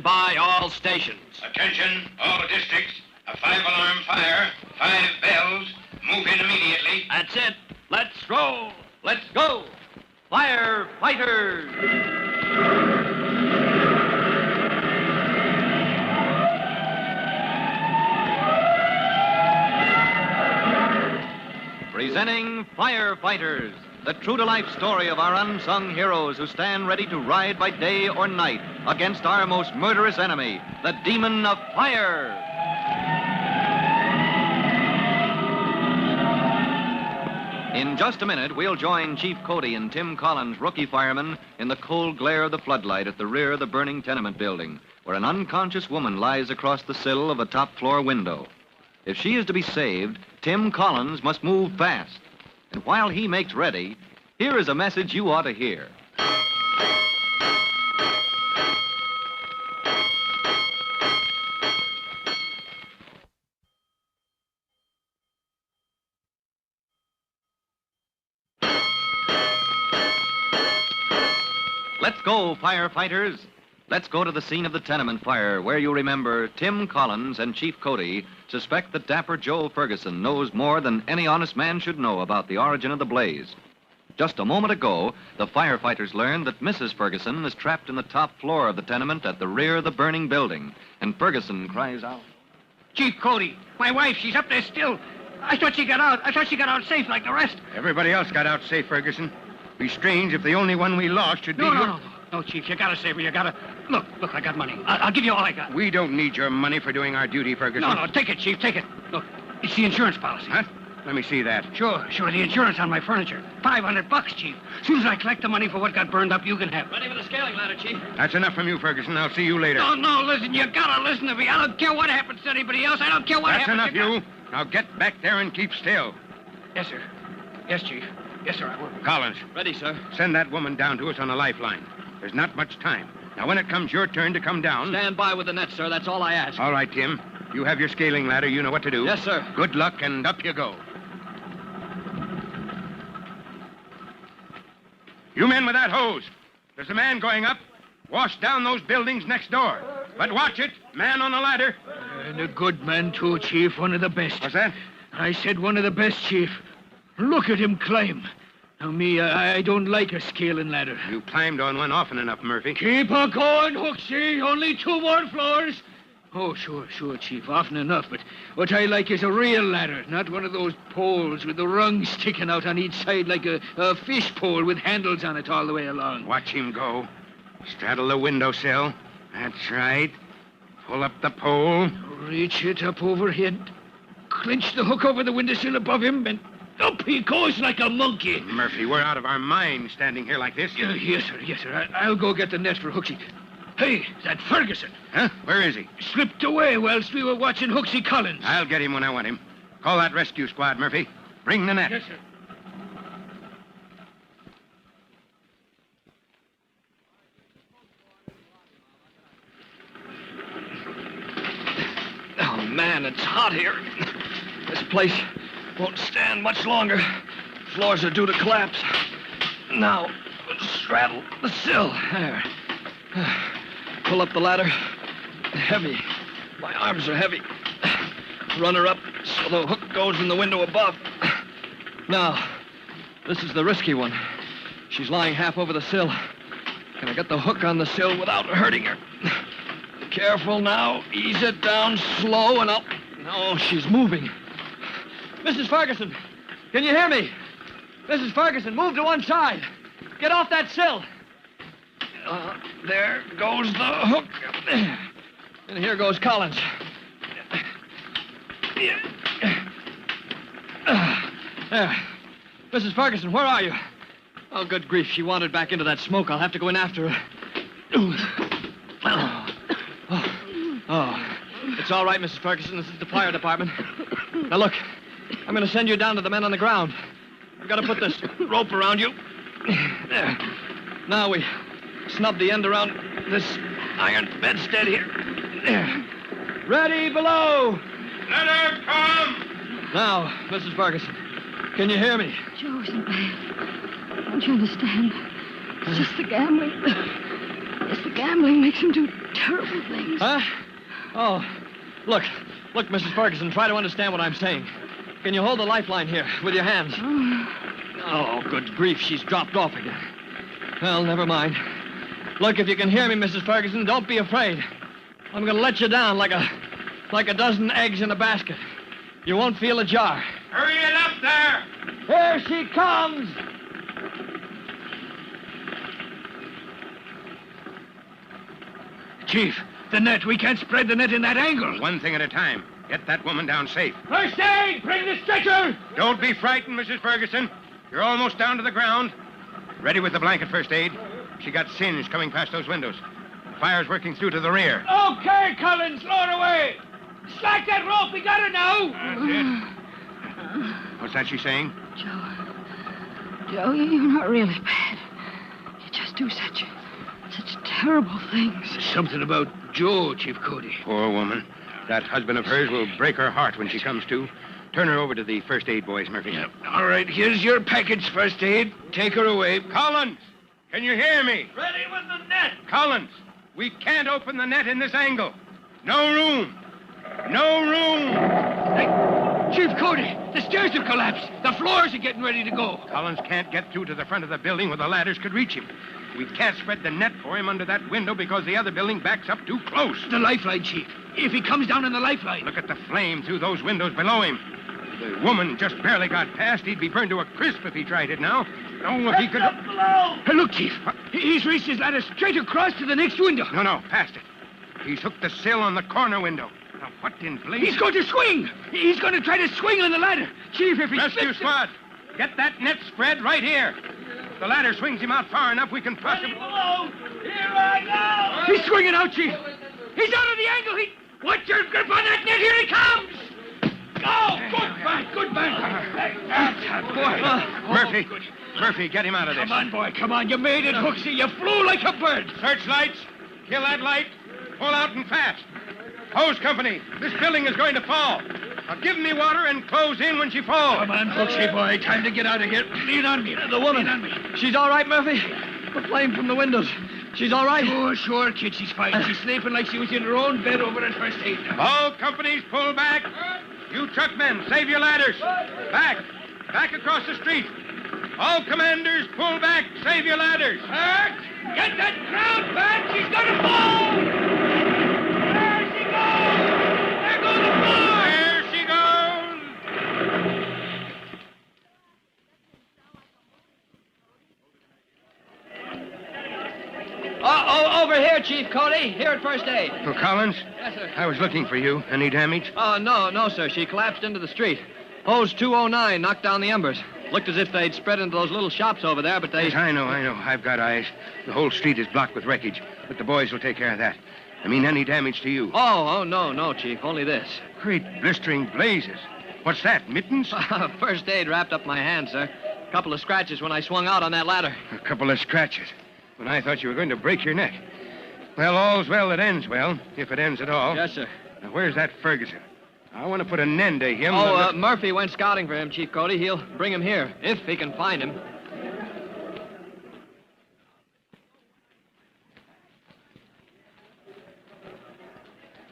Stand by all stations. Attention, all districts. A 5-alarm fire, 5 bells. Move in immediately. That's it. Let's roll. Let's go. Firefighters! Presenting Firefighters, the true-to-life story of our unsung heroes who stand ready to ride by day or night against our most murderous enemy, the demon of fire. In just a minute, we'll join Chief Cody and Tim Collins, rookie firemen, in the cold glare of the floodlight at the rear of the burning tenement building, where an unconscious woman lies across the sill of a top-floor window. If she is to be saved, Tim Collins must move fast. And while he makes ready, here is a message you ought to hear. Let's go, firefighters. Let's go to the scene of the tenement fire, where you remember Tim Collins and Chief Cody suspect that Dapper Joe Ferguson knows more than any honest man should know about the origin of the blaze. Just a moment ago, the firefighters learned that Mrs. Ferguson is trapped in the top floor of the tenement at the rear of the burning building, and Ferguson cries out, Chief Cody, my wife, she's up there still. I thought she got out. I thought she got out safe like the rest. Everybody else got out safe, Ferguson. Be strange if the only one we lost should be... No, Chief, you gotta save her. You gotta... Look, I got money. I'll give you all I got. We don't need your money for doing our duty, Ferguson. No, take it, Chief, take it. Look, it's the insurance policy. Huh? Let me see that. Sure, the insurance on my furniture. $500, Chief. As soon as I collect the money for what got burned up, you can have it. Ready for the scaling ladder, Chief. That's enough from you, Ferguson. I'll see you later. No, listen, you gotta listen to me. I don't care what happens to anybody else. I don't care what happens That's enough, you. Now get back there and keep still. Yes, sir. Yes, Chief. Yes, sir, I will. Collins. Ready, sir. Send that woman down to us on a lifeline. There's not much time. Now, when it comes your turn to come down... Stand by with the net, sir. That's all I ask. All right, Tim. You have your scaling ladder. You know what to do. Yes, sir. Good luck, and up you go. You men with that hose. There's a man going up. Wash down those buildings next door. But watch it. Man on the ladder. And a good man, too, Chief. One of the best. What's that? I said one of the best, Chief. Look at him climb. Now, me, I don't like a scaling ladder. You climbed on one often enough, Murphy. Keep on going, Hooksy. Only 2 more floors. Oh, sure, Chief. Often enough. But what I like is a real ladder, not one of those poles with the rungs sticking out on each side like a fish pole with handles on it all the way along. Watch him go. Straddle the windowsill. That's right. Pull up the pole. Reach it up overhead. Clinch the hook over the windowsill above him, and up he goes like a monkey. Murphy, we're out of our minds standing here like this. Yes, sir. I'll go get the net for Hooksy. Hey, that Ferguson. Huh? Where is he? Slipped away whilst we were watching Hooksy Collins. I'll get him when I want him. Call that rescue squad, Murphy. Bring the net. Yes, sir. Oh, man, it's hot here. This place won't stand much longer. Floors are due to collapse. Now, straddle the sill. There. Pull up the ladder. Heavy. My arms are heavy. Run her up so the hook goes in the window above. Now, this is the risky one. She's lying half over the sill. Can I get the hook on the sill without hurting her? Careful now. Ease it down slow and up. No, she's moving. Mrs. Ferguson, can you hear me? Mrs. Ferguson, move to one side. Get off that sill. There goes the hook. And here goes Collins. There. Mrs. Ferguson, where are you? Oh, good grief. She wandered back into that smoke. I'll have to go in after her. Oh. It's all right, Mrs. Ferguson. This is the fire department. Now, look. I'm going to send you down to the men on the ground. I've got to put this rope around you. There. Now we snub the end around this iron bedstead here. There. Ready below. Let her come. Now, Mrs. Ferguson, can you hear me? Joe isn't bad. Don't you understand? It's just the gambling. guess the gambling makes him do terrible things. Huh? Oh, look, Mrs. Ferguson, try to understand what I'm saying. Can you hold the lifeline here with your hands? Oh, good grief, she's dropped off again. Well, never mind. Look, if you can hear me, Mrs. Ferguson, don't be afraid. I'm going to let you down like a dozen eggs in a basket. You won't feel a jar. Hurry it up there! Here she comes! Chief, the net. We can't spread the net in that angle. One thing at a time. Get that woman down safe. First aid! Bring the stretcher! Don't be frightened, Mrs. Ferguson. You're almost down to the ground. Ready with the blanket, first aid. She got singed coming past those windows. The fire's working through to the rear. Okay, Collins, lower away. Slack that rope. We got her now. That's it. What's that she's saying? Joe, you're not really bad. You just do such terrible things. Something about Joe, Chief Cody. Poor woman. That husband of hers will break her heart when she comes to. Turn her over to the first aid boys, Murphy. Yep. All right, here's your package, first aid. Take her away. Collins, can you hear me? Ready with the net. Collins, we can't open the net in this angle. No room. No room. Hey, Chief Cody, the stairs have collapsed. The floors are getting ready to go. Collins can't get through to the front of the building where the ladders could reach him. We can't spread the net for him under that window because the other building backs up too close. The lifeline, Chief. If he comes down in the lifeline. Look at the flame through those windows below him. The woman just barely got past. He'd be burned to a crisp if he tried it now. Oh, if he could... Up below. Hey, look, Chief. He's reached his ladder straight across to the next window. No, past it. He's hooked the sill on the corner window. Now, what in blazes... He's going to swing. He's going to try to swing on the ladder. Chief, if he Rescue squad, get that net spread right here. If the ladder swings him out far enough, we can possibly... Below. Here I go. He's swinging out, Chief. He's out of the angle. Watch your grip on that net. Here he comes. Good man. Murphy, Murphy, get him out of this. Come on. You made it, Hooksy. You flew like a bird. Searchlights, kill that light. Pull out and fast. Hose company, this building is going to fall. Now give me water and close in when she falls. Come on, Hooksy boy. Time to get out of here. Lean on me. The woman. Lean on me. She's all right, Murphy? The flame from the windows. She's all right? Sure, kid. She's fine. She's sleeping like she was in her own bed over at first aid now. All companies, pull back. You truckmen, save your ladders. Back across the street. All commanders, pull back. Save your ladders. Hurt! Get that crowd back! She's gonna fall! There she goes! There goes the floor! There she goes! Over here, Chief Cody. Here at first aid. Oh, Collins? Yes, sir. I was looking for you. Any damage? No, sir. She collapsed into the street. Hose 209 knocked down the embers. Looked as if they'd spread into those little shops over there, but they... Yes, I know. I've got eyes. The whole street is blocked with wreckage, but the boys will take care of that. I mean, any damage to you? No, Chief. Only this. Great blistering blazes. What's that, mittens? First aid wrapped up my hand, sir. A couple of scratches when I swung out on that ladder. A couple of scratches. When I thought you were going to break your neck. Well, all's well that ends well, if it ends at all. Yes, sir. Now, where's that Ferguson? I want to put an end to him. Murphy went scouting for him, Chief Cody. He'll bring him here, if he can find him.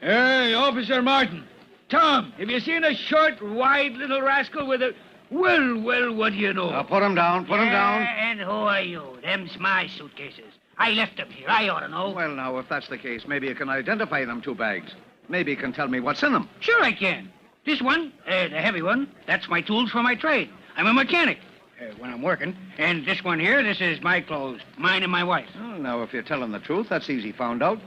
Hey, Officer Martin. Tom, have you seen a short, wide little rascal with a... Well, what do you know? Put him down, down. And who are you? Them's my suitcases. I left them here. I ought to know. Well, now, if that's the case, maybe you can identify them two bags. Maybe you can tell me what's in them. Sure I can. This one, the heavy one, that's my tools for my trade. I'm a mechanic when I'm working. And this one here, this is my clothes, mine and my wife's. Oh, now, if you're telling the truth, that's easy found out.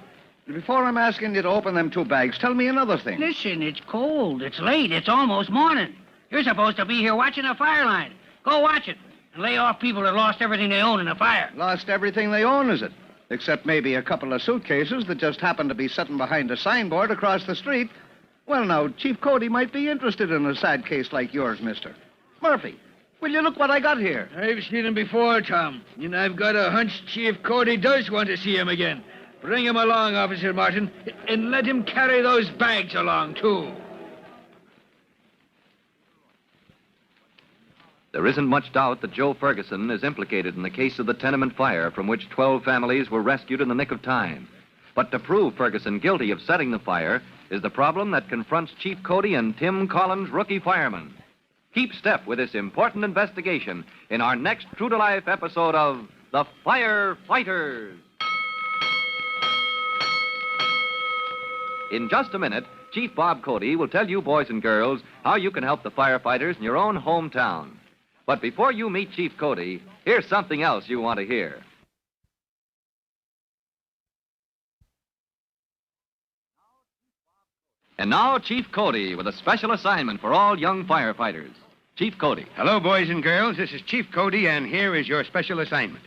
Before I'm asking you to open them two bags, tell me another thing. Listen, it's cold. It's late. It's almost morning. You're supposed to be here watching a fire line. Go watch it and lay off people that lost everything they own in a fire. Lost everything they own, is it? Except maybe a couple of suitcases that just happen to be sitting behind a signboard across the street. Well, now, Chief Cody might be interested in a sad case like yours, mister. Murphy, will you look what I got here? I've seen him before, Tom. And I've got a hunch Chief Cody does want to see him again. Bring him along, Officer Martin, and let him carry those bags along, too. There isn't much doubt that Joe Ferguson is implicated in the case of the tenement fire from which 12 families were rescued in the nick of time. But to prove Ferguson guilty of setting the fire is the problem that confronts Chief Cody and Tim Collins, rookie firemen. Keep step with this important investigation in our next true-to-life episode of The Firefighters. In just a minute, Chief Bob Cody will tell you boys and girls how you can help the firefighters in your own hometown. But before you meet Chief Cody, here's something else you want to hear. And now, Chief Cody with a special assignment for all young firefighters. Chief Cody. Hello, boys and girls. This is Chief Cody, and here is your special assignment.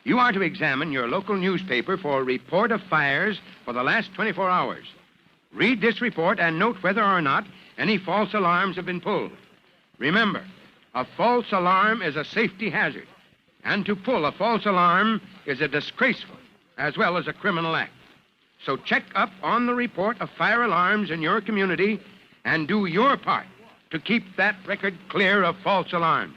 You are to examine your local newspaper for a report of fires for the last 24 hours. Read this report and note whether or not any false alarms have been pulled. Remember, a false alarm is a safety hazard, and to pull a false alarm is a disgraceful as well as a criminal act. So check up on the report of fire alarms in your community and do your part to keep that record clear of false alarms.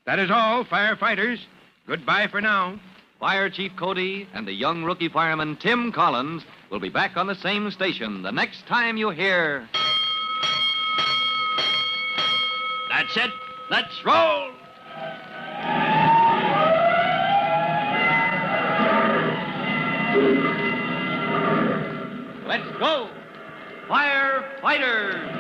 That is all, firefighters. Goodbye for now. Fire Chief Cody and the young rookie fireman Tim Collins will be back on the same station the next time you hear... That's it. Let's roll. Let's go! Firefighters!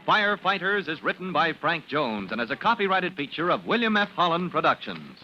Firefighters is written by Frank Jones and is a copyrighted feature of William F. Holland Productions.